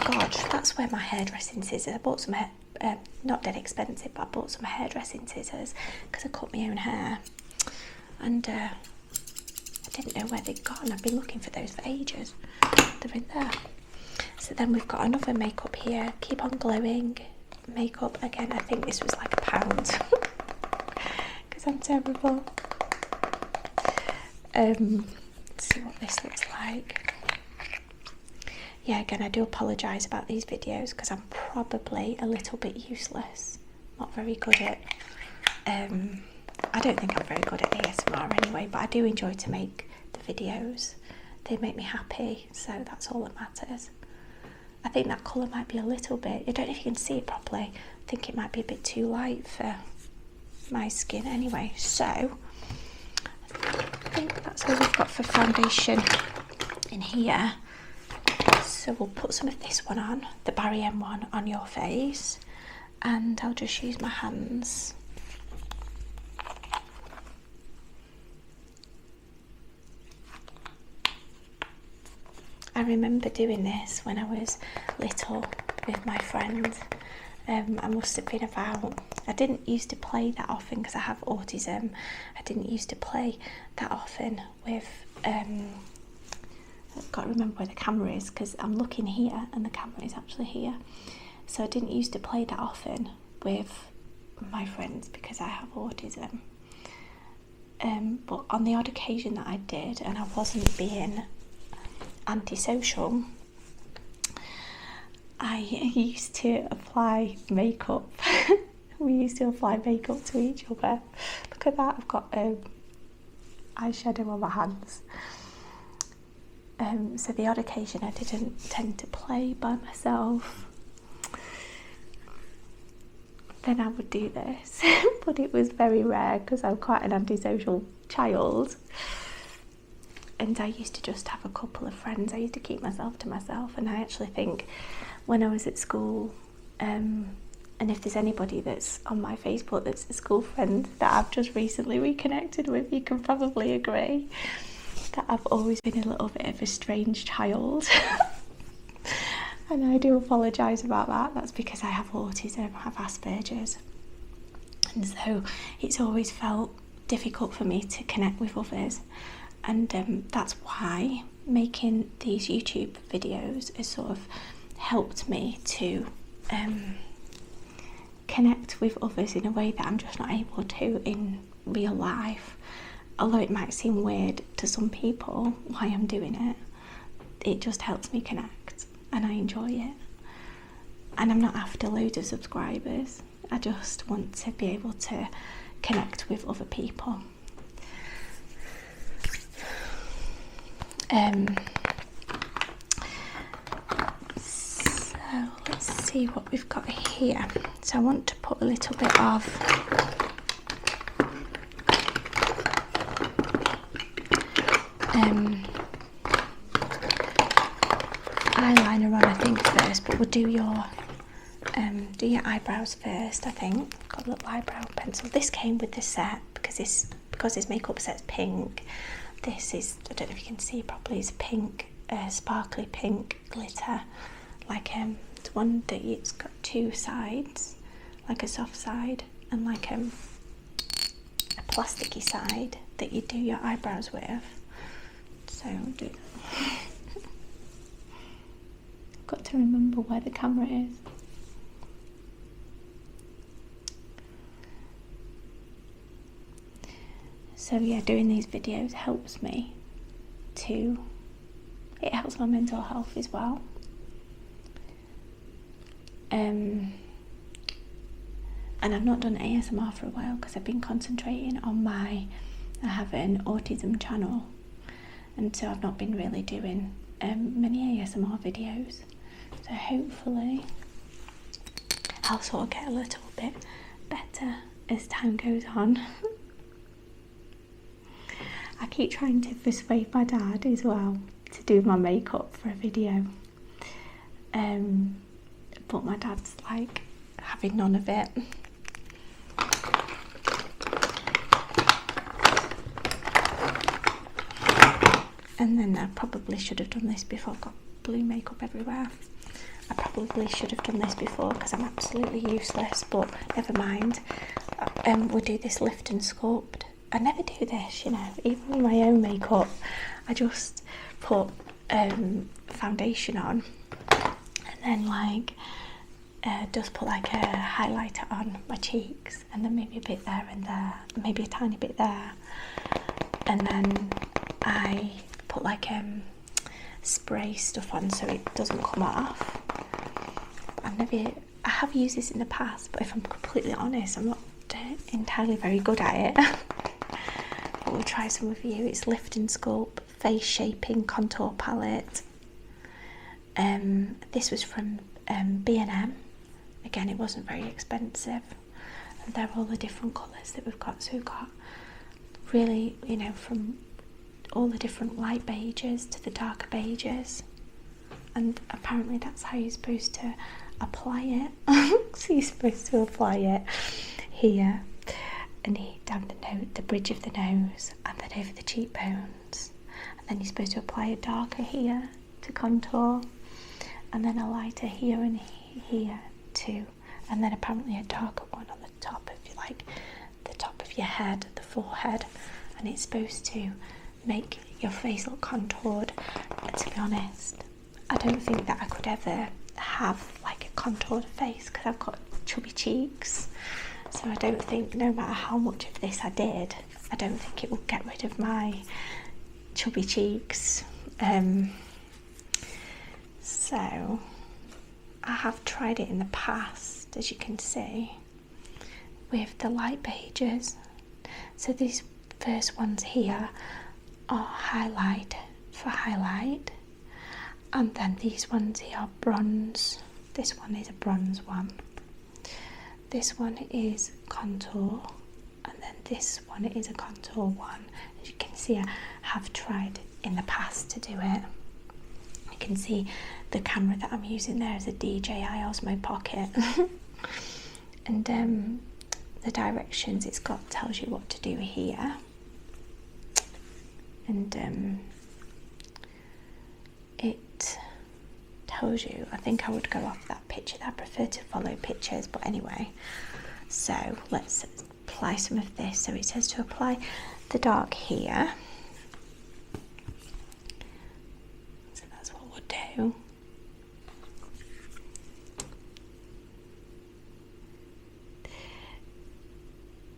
God, that's where my hairdressing scissors, I bought some, not dead expensive, but I bought some hairdressing scissors because I cut my own hair, and I didn't know where they'd gone. I've been looking for those for ages. They're in there. So then we've got another makeup here, Keep On Glowing makeup. Again, I think this was like £1 because I'm terrible. Let's see what this looks like. Yeah, again, I do apologise about these videos because I'm probably a little bit useless. Not very good at, I don't think I'm very good at ASMR anyway, but I do enjoy to make the videos. They make me happy, so that's all that matters. I think that colour might be a little bit, I don't know if you can see it properly, I think it might be a bit too light for my skin anyway. So, I think that's all we've got for foundation in here. So we'll put some of this one on, the Barry M one, on your face, and I'll just use my hands. I remember doing this when I was little with my friend. I must have been about, I didn't used to play that often because I have autism. I didn't used to play that often with, I've got to remember where the camera is because I'm looking here and the camera is actually here. So I didn't used to play that often with my friends because I have autism. But on the odd occasion that I did, and I wasn't being antisocial, I used to apply makeup. We used to apply makeup to each other. Look at that, I've got eyeshadow on my hands. So the odd occasion I didn't tend to play by myself, then I would do this. But it was very rare because I'm quite an antisocial child. And I used to just have a couple of friends. I used to keep myself to myself. And I actually think when I was at school, and if there's anybody that's on my Facebook that's a school friend that I've just recently reconnected with, you can probably agree that I've always been a little bit of a strange child. And I do apologise about that. That's because I have autism, I have Asperger's. And so it's always felt difficult for me to connect with others. And that's why making these YouTube videos has sort of helped me to connect with others in a way that I'm just not able to in real life. Although it might seem weird to some people why I'm doing it, it just helps me connect and I enjoy it. And I'm not after loads of subscribers, I just want to be able to connect with other people. So let's see what we've got here. So I want to put a little bit of eyeliner on, I think, first, but we'll do your eyebrows first. I think got a little eyebrow pencil. This came with the set because this makeup set's pink. This is, I don't know if you can see properly, it's pink, sparkly pink glitter, like it's one that it's got two sides, like a soft side and like a plasticky side that you do your eyebrows with. So I'll do that. I've got to remember where the camera is. So yeah, doing these videos helps me it helps my mental health as well. And I've not done ASMR for a while because I've been concentrating on I have an autism channel, and so I've not been really doing many ASMR videos. So hopefully I'll sort of get a little bit better as time goes on. I keep trying to persuade my dad as well to do my makeup for a video, but my dad's like having none of it. And then I probably should have done this before I've got blue makeup everywhere. I probably should have done this before because I'm absolutely useless, but never mind. We'll do this lift and sculpt. I never do this, you know, even with my own makeup. I just put foundation on and then like just put like a highlighter on my cheeks, and then maybe a bit there and there, maybe a tiny bit there, and then I put like spray stuff on so it doesn't come off. I have used this in the past, but if I'm completely honest, I'm not entirely very good at it. But we'll try some with you. It's Lift and Sculpt Face Shaping Contour Palette. This was from B&M. Again, it wasn't very expensive. And they're all the different colours that we've got. So we've got really, you know, from all the different light beiges to the darker beiges. And apparently that's how you're supposed to apply it. So you're supposed to apply it here and down the bridge of the nose, and then over the cheekbones, and then you're supposed to apply a darker here to contour, and then a lighter here and here too, and then apparently a darker one on the top of the top of your head, the forehead, and it's supposed to make your face look contoured. But to be honest, I don't think that I could ever have like a contoured face because I've got chubby cheeks. So I don't think, no matter how much of this I did, I don't think it would get rid of my chubby cheeks. So I have tried it in the past, as you can see, with the light beiges. So these first ones here are highlight for highlight, and then these ones here are bronze. This one is a bronze one. This one is contour, and then this one is a contour one. As you can see, I have tried in the past to do it. You can see the camera that I'm using there is a DJI Osmo Pocket. And the directions it's got tells you what to do here. And it tells you, I think I would go off that picture. I prefer to follow pictures, but anyway. So let's apply some of this. So it says to apply the dark here. So that's what we'll do.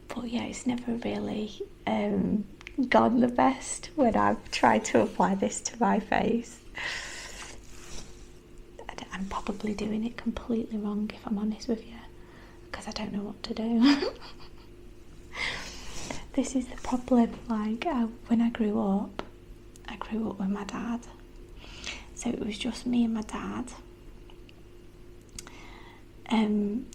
But yeah, it's never really gone the best when I've tried to apply this to my face. I'm probably doing it completely wrong, if I'm honest with you, because I don't know what to do. This is the problem. Like when I grew up with my dad, so it was just me and my dad, and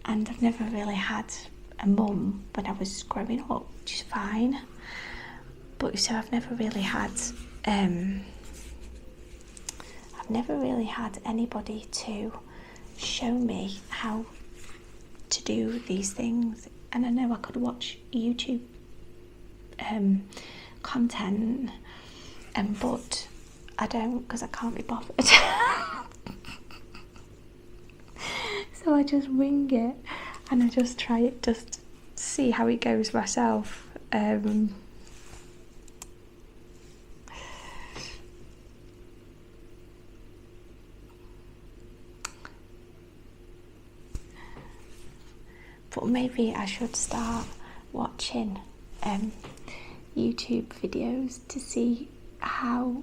I've never really had a mum when I was growing up, which is fine. But so I've never really had anybody to show me how to do these things. And I know I could watch YouTube content, but I don't, because I can't be bothered. So I just wing it and I just try it, just see how it goes myself. But maybe I should start watching YouTube videos to see how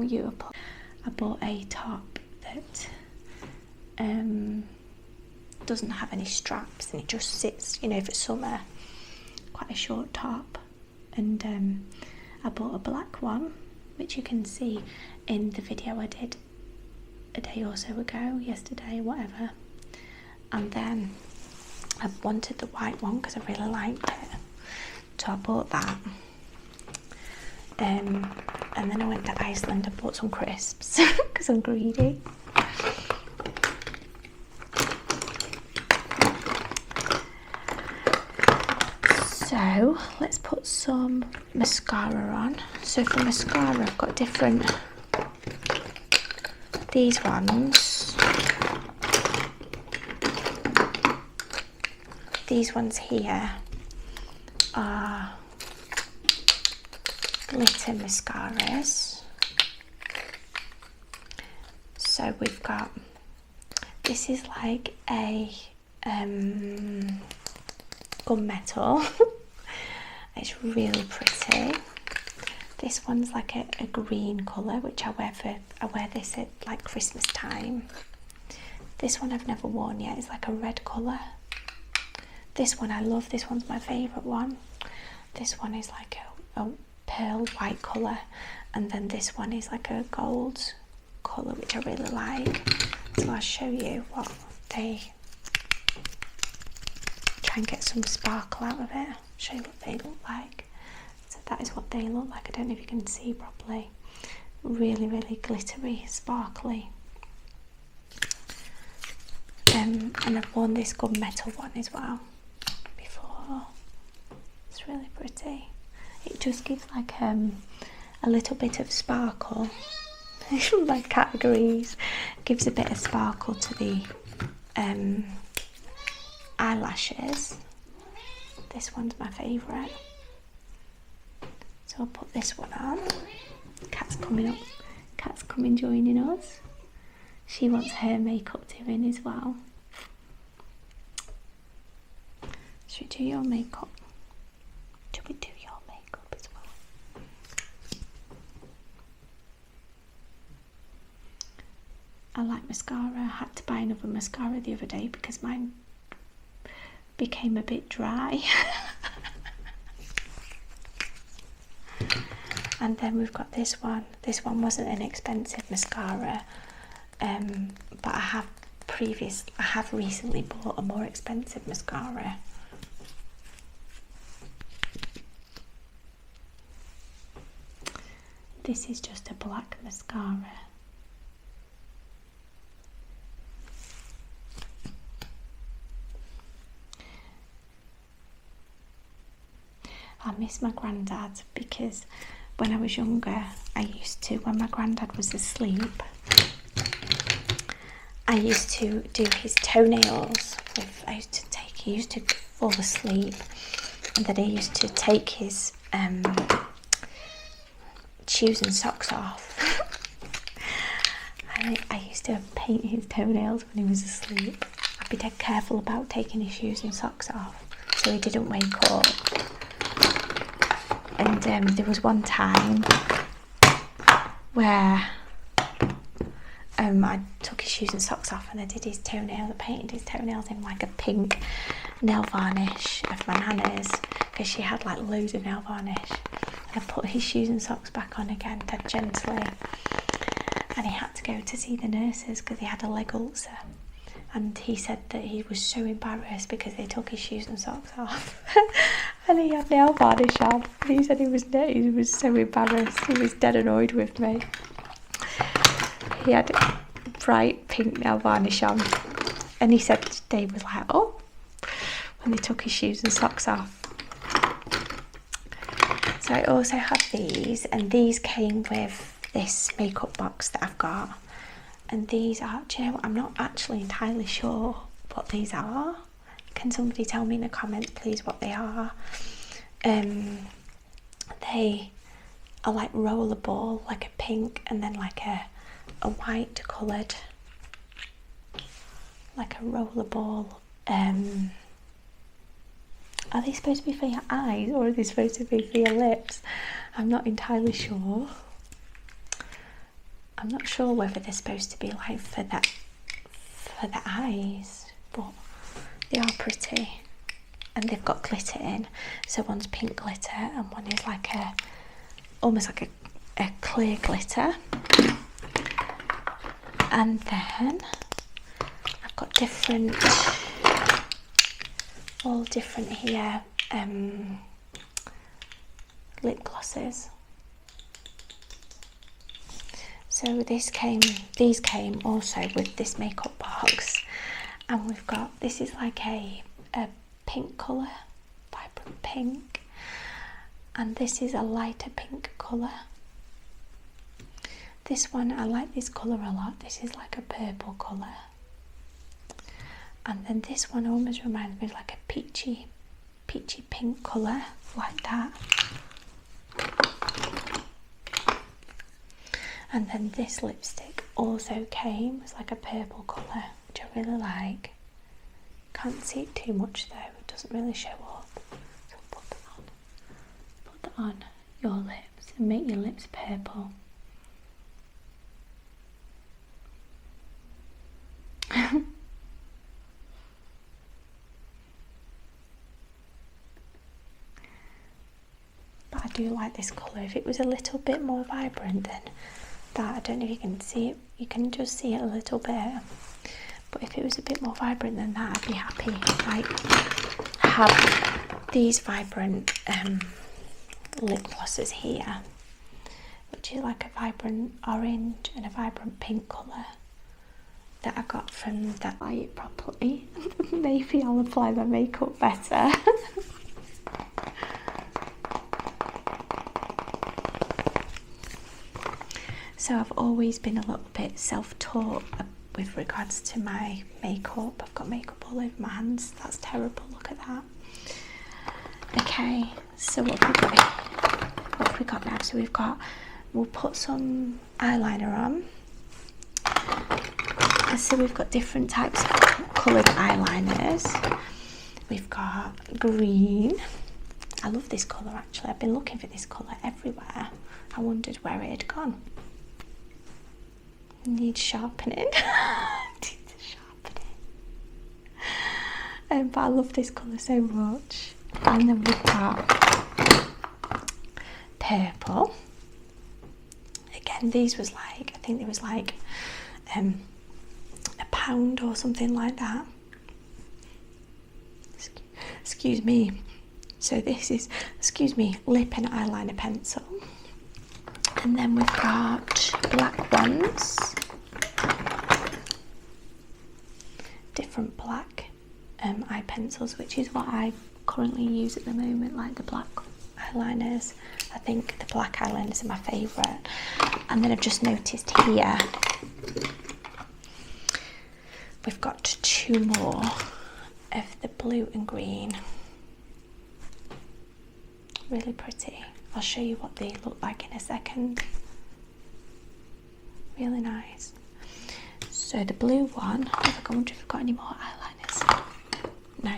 you apply. I bought a top that doesn't have any straps, and it just sits, you know, for summer, quite a short top. And I bought a black one, which you can see in the video I did a day or so ago, yesterday, whatever. And then I wanted the white one because I really liked it, so I bought that. And then I went to Iceland and bought some crisps because I'm greedy. So let's put some mascara on. So for mascara I've got different these ones here are glitter mascaras. So we've got, this is like a gunmetal. It's really pretty. This one's like a green colour, which I wear this at like Christmas time. This one I've never worn yet. It's like a red colour. This one I love. This one's my favourite one. This one is like a pearl white colour, and then this one is like a gold colour, which I really like. So I'll show you what they, try and get some sparkle out of it. Show you what they look like. So that is what they look like. I don't know if you can see properly. Really, really glittery, sparkly. And I've worn this gunmetal one as well before. It's really pretty. It just gives like a little bit of sparkle. Like categories, gives a bit of sparkle to the eyelashes. This one's my favourite. So I'll put this one on. Kat's coming up. Kat's coming joining us. She wants her makeup doing as well. Should we do your makeup? Should we do your makeup as well? I like mascara. I had to buy another mascara the other day because mine became a bit dry. And then we've got this one. This one wasn't an expensive mascara, but I have recently bought a more expensive mascara. This is just a black mascara. I miss my granddad because when I was younger, when my granddad was asleep, I used to do his toenails. He used to fall asleep, and then I used to take his shoes and socks off. And I used to paint his toenails when he was asleep. I'd be dead careful about taking his shoes and socks off so he didn't wake up. And there was one time where I took his shoes and socks off and I did his toenails. I painted his toenails in like a pink nail varnish of my nana's because she had like loads of nail varnish. And I put his shoes and socks back on again, dead gently. And he had to go to see the nurses because he had a leg ulcer. And he said that he was so embarrassed because they took his shoes and socks off. And he had nail varnish on. And he said he was so embarrassed. He was dead annoyed with me. He had bright pink nail varnish on. And he said they was like, oh, when they took his shoes and socks off. So I also have these, and these came with this makeup box that I've got. And these are, do you know what, I'm not actually entirely sure what these are. Can somebody tell me in the comments please what they are? They are like rollerball, like a pink and then like a white coloured, like a rollerball. Are they supposed to be for your eyes or are they supposed to be for your lips? I'm not entirely sure. I'm not sure whether they're supposed to be like for the eyes, but they are pretty. And they've got glitter in. So one's pink glitter and one is like almost like a clear glitter. And then I've got all different here lip glosses. So these came also with this makeup box, and we've got, this is like a pink colour, vibrant pink, and this is a lighter pink colour. This one, I like this colour a lot. This is like a purple colour. And then this one almost reminds me of like a peachy pink colour, like that. And then this lipstick also came as like a purple colour, which I really like. Can't see it too much though, it doesn't really show up. So put that on your lips and make your lips purple. But I do like this colour. If it was a little bit more vibrant than that, I don't know if you can see it, you can just see it a little bit. But if it was a bit more vibrant than that, I'd be happy. Like, I have these vibrant lip glosses here, which is like a vibrant orange and a vibrant pink colour that I got from that. Apply it properly. Maybe I'll apply my makeup better. So I've always been a little bit self-taught with regards to my makeup. I've got makeup all over my hands. That's terrible, look at that. Okay, so what have we got now? So we'll put some eyeliner on. And so we've got different types of coloured eyeliners. We've got green. I love this colour actually. I've been looking for this colour everywhere. I wondered where it had gone. Needs sharpening. But I love this colour so much. And then we've got purple. Again, these was like, I think it was like £1 or something like that. Excuse me. So this is, lip and eyeliner pencil. And then we've got black ones, different black eye pencils, which is what I currently use at the moment, like the black eyeliners. I think the black eyeliners are my favourite. And then I've just noticed here, we've got 2 more of the blue and green. Really pretty. I'll show you what they look like in a second. Really nice. So the blue one, I wonder if we've got any more eyeliners. No.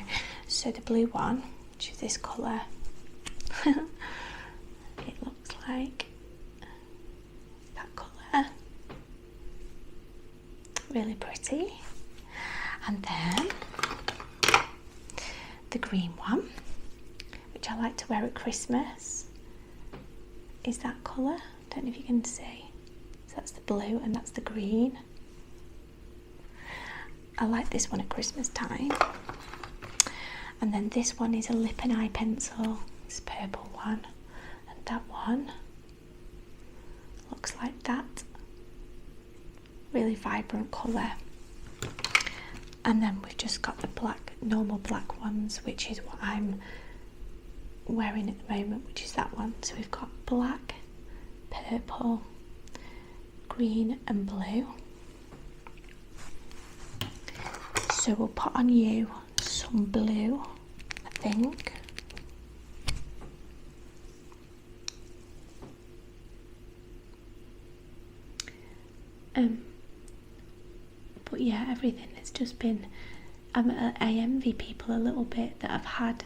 So the blue one, which is this colour, it looks like that colour. Really pretty. And then the green one, which I like to wear at Christmas, is that colour. Don't know if you can see. So that's the blue and that's the green. I like this one at Christmas time. And then this one is a lip and eye pencil. This purple one. And that one looks like that. Really vibrant colour. And then we've just got the black, normal black ones, which is what I'm wearing at the moment, which is that one. So we've got black, purple, green and blue. So we'll put on you some blue, I think. But yeah, everything has just been, I envy people a little bit that have had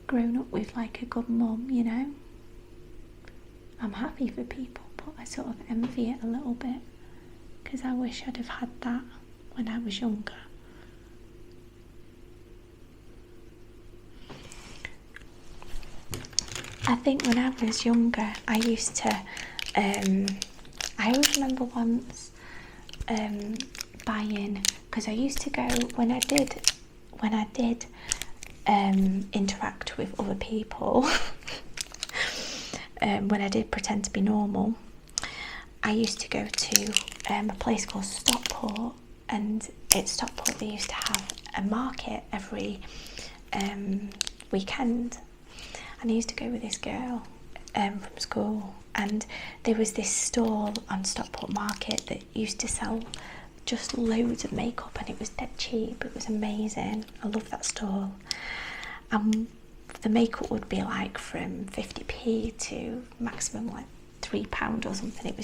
grown up with like a good mum, you know. I'm happy for people, but I sort of envy it a little bit because I wish I'd have had that when I was younger. I think when I was younger, I used to, I always remember once buying, because I used to go, when I did interact with other people, when I did pretend to be normal, I used to go to a place called Stockport, and at Stockport they used to have a market every weekend, and I used to go with this girl from school, and there was this stall on Stockport Market that used to sell just loads of makeup, and it was dead cheap. It was amazing. I love that stall. The makeup would be like from 50p to maximum like £3 or something.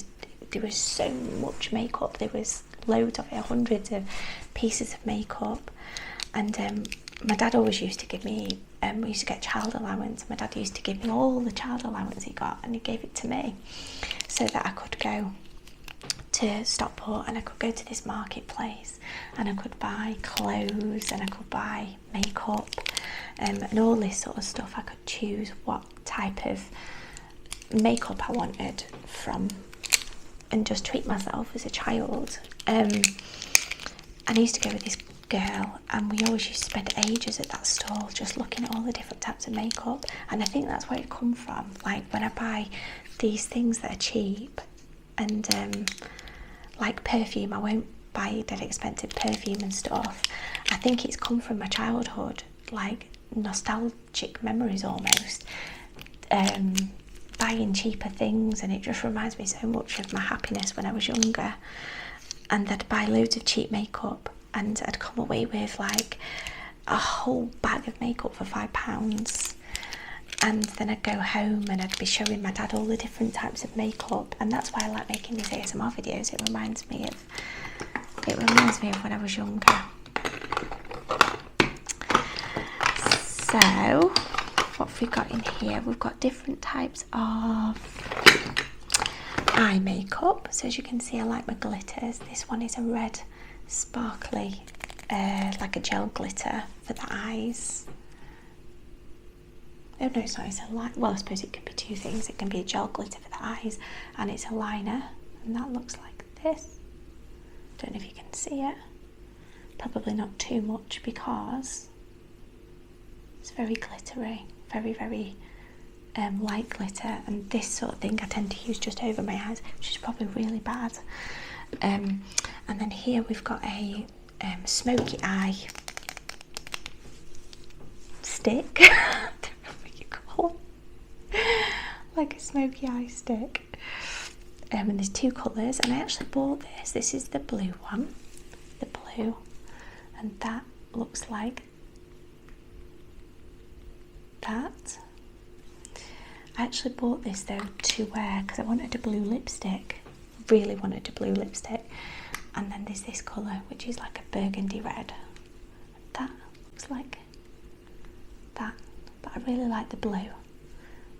There was so much makeup. There was loads of it, hundreds of pieces of makeup. And my dad always used to give me, we used to get child allowance. My dad used to give me all the child allowance he got, and he gave it to me so that I could go to Stockport and I could go to this marketplace and I could buy clothes and I could buy makeup and all this sort of stuff. I could choose what type of makeup I wanted from and just treat myself as a child. And I used to go with this girl, and we always used to spend ages at that stall just looking at all the different types of makeup, and I think that's where it come from. Like when I buy these things that are cheap, and like perfume, I won't buy dead expensive perfume and stuff. I think it's come from my childhood, like nostalgic memories almost, buying cheaper things, and it just reminds me so much of my happiness when I was younger. And I'd buy loads of cheap makeup, and I'd come away with like a whole bag of makeup for £5, and then I'd go home and I'd be showing my dad all the different types of makeup. And that's why I like making these ASMR videos. It reminds me of when I was younger. So what have we got in here? We've got different types of eye makeup. So as you can see, I like my glitters. This one is a red sparkly, like a gel glitter for the eyes. Oh no, it's not. It's a light. Well, I suppose it could be two things. It can be a gel glitter for the eyes, and it's a liner, and that looks like this. Don't know if you can see it. Probably not too much because it's very glittery, very light glitter. And this sort of thing I tend to use just over my eyes, which is probably really bad. And then here we've got a smoky eye stick. Like a smoky eye stick, and there's two colours, and I actually bought this. This is the blue one, and that looks like that. I actually bought this though to wear because I wanted a blue lipstick, really wanted a blue lipstick. And then there's this colour which is like a burgundy red, that looks like that, but I really like the blue.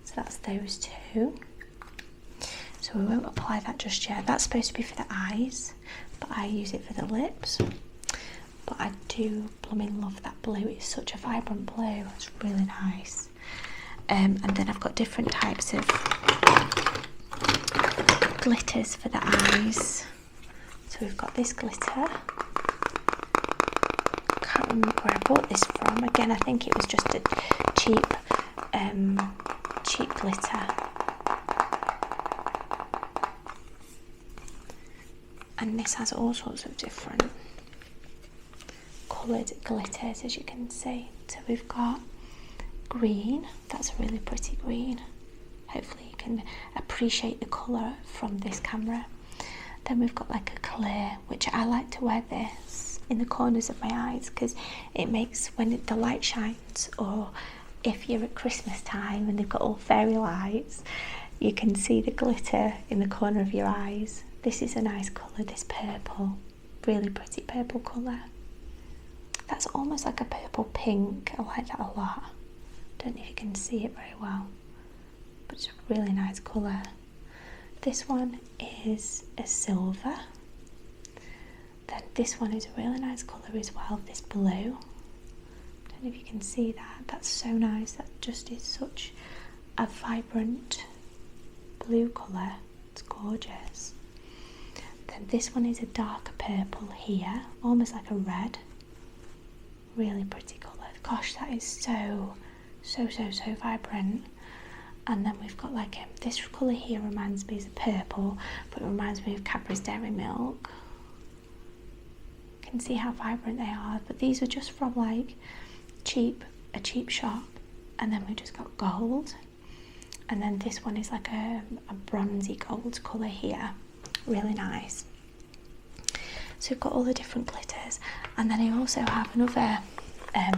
So that's those two. So we won't apply that just yet. That's supposed to be for the eyes, but I use it for the lips. But I do blooming love that blue. It's such a vibrant blue. It's really nice. And then I've got different types of glitters for the eyes. So we've got this glitter. Can't remember where I bought this from. Again, I think it was just a cheap glitter. And this has all sorts of different coloured glitters, as you can see. So we've got green. That's a really pretty green. Hopefully you can appreciate the colour from this camera. Then we've got like a clear, which I like to wear this in the corners of my eyes because it makes, when the light shines, or if you're at Christmas time and they've got all fairy lights, you can see the glitter in the corner of your eyes. This is a nice colour, this purple, really pretty purple colour. That's almost like a purple pink. I like that a lot. Don't know if you can see it very well, but it's a really nice colour. This one is a silver. Then this one is a really nice colour as well, this blue. Don't know if you can see that. That's so nice. That just is such a vibrant blue colour. It's gorgeous. Then this one is a darker purple here, almost like a red. Really pretty colour. Gosh, that is so vibrant. And then we've got like this colour here reminds me of purple, but it reminds me of Cadbury's Dairy Milk. You can see how vibrant they are, but these are just from like a cheap shop. And then we just got gold, And then this one is like a bronzy gold colour here, really nice. So we've got all the different glitters, and then I also have another, I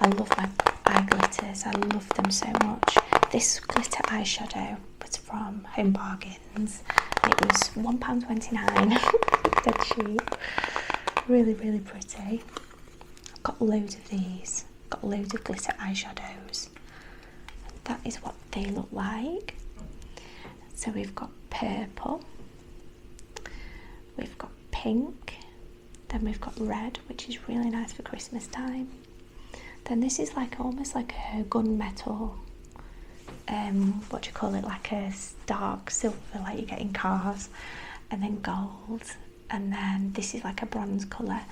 love my eye glitters, I love them so much. This glitter eyeshadow was from Home Bargains. It was £1.29, dead cheap. Really, really pretty. I've got loads of these, got loads of glitter eyeshadows. That is what they look like. So we've got purple, we've got pink, then we've got red, which is really nice for Christmas time. Then this is like almost like a gunmetal, what do you call it, like a dark silver like you get in cars, and then gold, and then this is like a bronze colour.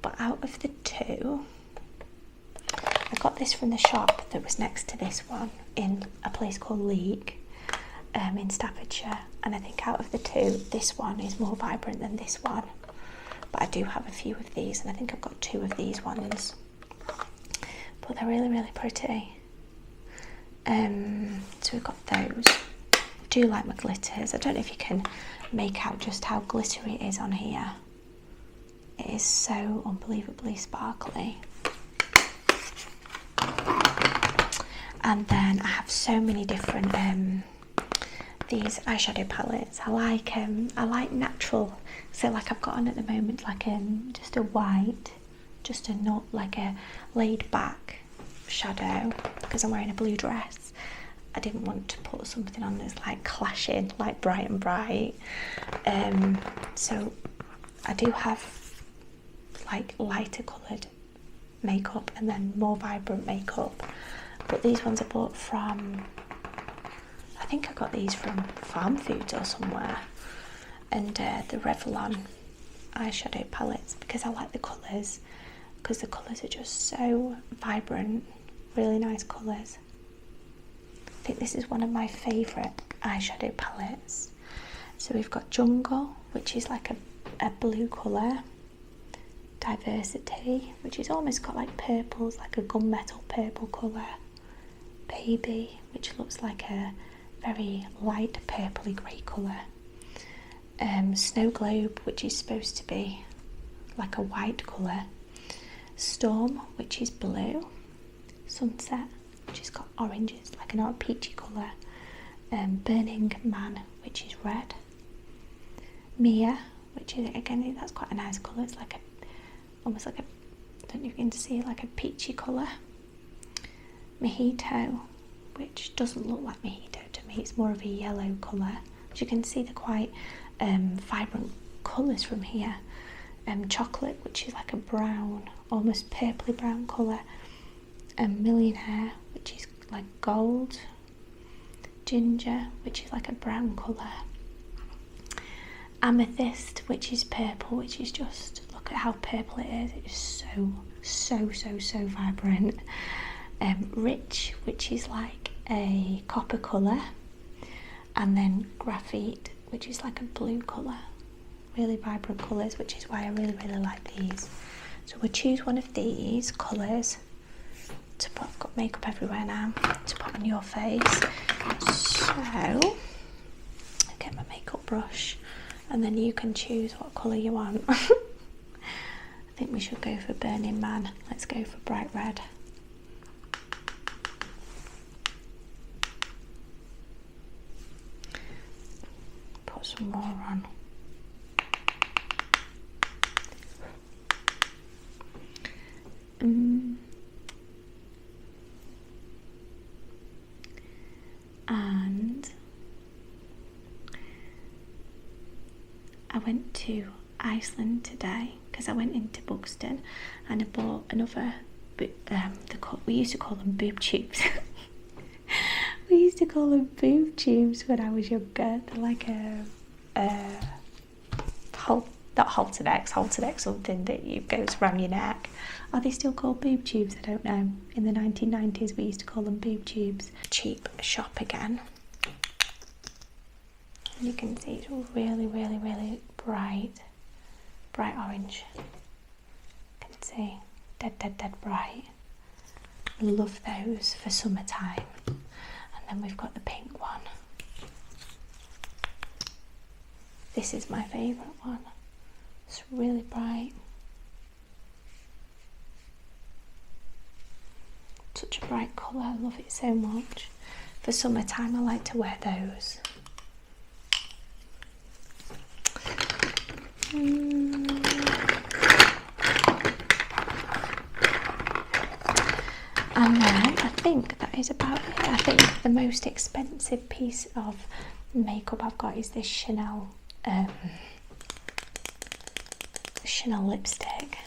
But out of the two, I got this from the shop that was next to this one in a place called Leek, in Staffordshire, and I think out of the two, this one is more vibrant than this one. But I do have a few of these, and I think I've got two of these ones, but they're really, really pretty. So we've got those. I do like my glitters. I don't know if you can make out just how glittery it is on here. It is so unbelievably sparkly. And then I have so many different these eyeshadow palettes. I like natural. So like I've got on at the moment like just a white, just a not like a laid back shadow, because I'm wearing a blue dress. I didn't want to put something on that's like clashing, like bright and bright. So I do have like lighter coloured makeup and then more vibrant makeup. But these ones I bought from, I think I got these from Farm Foods or somewhere. And the Revlon eyeshadow palettes, because I like the colours, because the colours are just so vibrant, really nice colours. I think this is one of my favourite eyeshadow palettes. So we've got Jungle, which is like a blue colour. Diversity, which is almost got like purples, like a gunmetal purple colour. Baby, which looks like a very light purpley grey colour. Snow Globe, which is supposed to be like a white colour. Storm, which is blue. Sunset, which has got oranges, like an orange peachy colour. Burning Man, which is red. Mia, which is, again, that's quite a nice colour. It's like almost like I don't know if you can see, like a peachy colour. Mojito, which doesn't look like mojito to me, it's more of a yellow colour. As you can see, they're quite vibrant colours from here. Chocolate, which is like a brown, almost purpley brown colour. Millionaire, which is like gold. Ginger, which is like a brown colour. Amethyst, which is purple, which is just, look at how purple it is. It is so vibrant. Rich, which is like a copper colour, and then Graphite, which is like a blue colour. Really vibrant colours, which is why I really like these. So we'll choose one of these colours to put. I've got makeup everywhere now to put on your face. So I'll get my makeup brush, and then you can choose what colour you want. I think we should go for Burning Man. Let's go for bright red. Put some more on. And I went to Iceland today because I went into Buxton and I bought another we used to call them boob tubes. We used to call them boob tubes when I was younger. They're like not Haltenex, something that goes around your neck. Are they still called boob tubes? I don't know. In the 1990s we used to call them boob tubes. Cheap shop again. And you can see it's really bright orange. You can see dead bright. Love those for summertime. And then we've got the pink one. This is my favourite one. It's really bright. Such a bright colour, I love it so much. For summertime I like to wear those. And then I think that is about it. I think the most expensive piece of makeup I've got is this Chanel lipstick.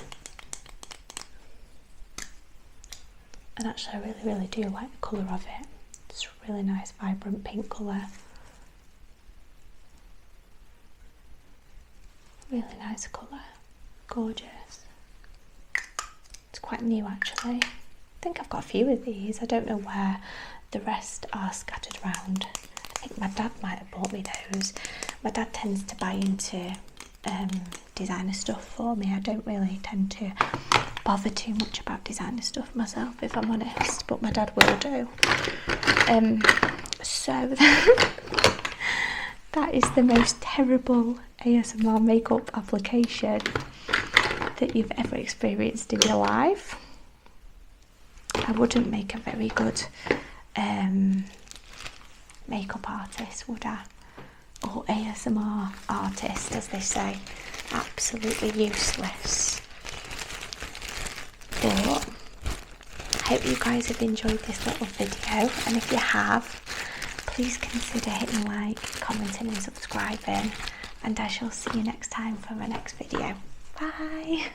And actually I really do like the colour of it. It's a really nice vibrant pink colour. Really nice colour. Gorgeous. It's quite new actually. I think I've got a few of these. I don't know where the rest are scattered around. I think my dad might have bought me those. My dad tends to buy into designer stuff for me. I don't really tend to bother too much about designer stuff myself, if I'm honest, but my dad will do. So that is the most terrible ASMR makeup application that you've ever experienced in your life. I wouldn't make a very good makeup artist, would I? Or ASMR artist, as they say. Absolutely useless. But I hope you guys have enjoyed this little video, and if you have, please consider hitting like, commenting and subscribing, and I shall see you next time for my next video. Bye!